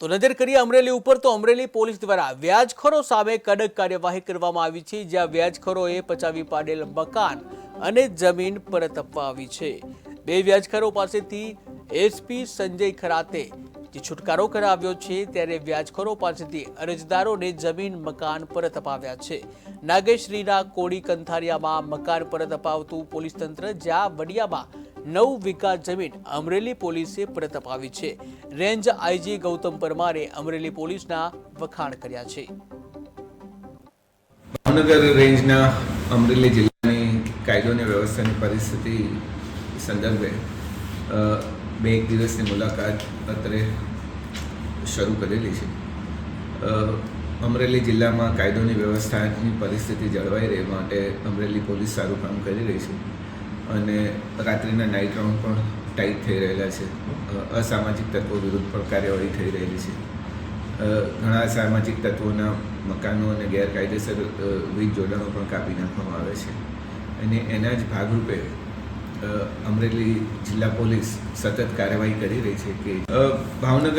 તો નજર કરીએ અમરેલી ઉપર તો અમરેલી પોલીસ દ્વારા વ્યાજખોરો સામે કડક કાર્યવાહી કરવામાં આવી છે, જ્યાં વ્યાજખોરોએ પચાવી પાડેલ મકાન અને જમીન પરત અપાવી છે। બે વ્યાજખોરો પાસેથી એસપી સંજય ખરાતે જે છુટકારો કરાવ્યો છે, ત્યારે વ્યાજખોરો પાસેથી અરજદારોને જમીન મકાન પરત અપાવ્યા છે। નાગેશ્રીના કોડી કંથારિયામાં મકાન પરત અપાવતું પોલીસ તંત્ર, જ્યાં વડિયામાં 9 વીઘા જમીન અમરેલી પોલીસે પરત અપાવી છે। રેન્જ આઈજી ગૌતમ પરમારે અમરેલી પોલીસના વખાણ કર્યા છે। ભાવનગર રેન્જના અમરેલી જિલ્લાની કાયદોની વ્યવસ્થાની પરિસ્થિતિ સંદર્ભે બે એક દિવસની મુલાકાત અત્રે શરૂ કરેલી છે। અમરેલી જિલ્લામાં કાયદોની વ્યવસ્થાની પરિસ્થિતિ જળવાઈ રહે માટે અમરેલી પોલીસ સારું કામ કરી રહી છે અને રાત્રિના નાઇટ રાઉન્ડ પણ ટાઈટ થઈ રહેલા છે। અસામાજિક તત્વો વિરુદ્ધ પણ કાર્યવાહી થઈ રહેલી છે। ઘણા સામાજિક તત્વોના મકાનો અને ગેરકાયદેસર વીજ જોડાણો પણ કાપી નાખવામાં આવે છે અને એના જ ભાગરૂપે અમરેલી જિલ્લા પોલીસ સતત કાર્યવાહી કરી રહી છે કે ભાવનગર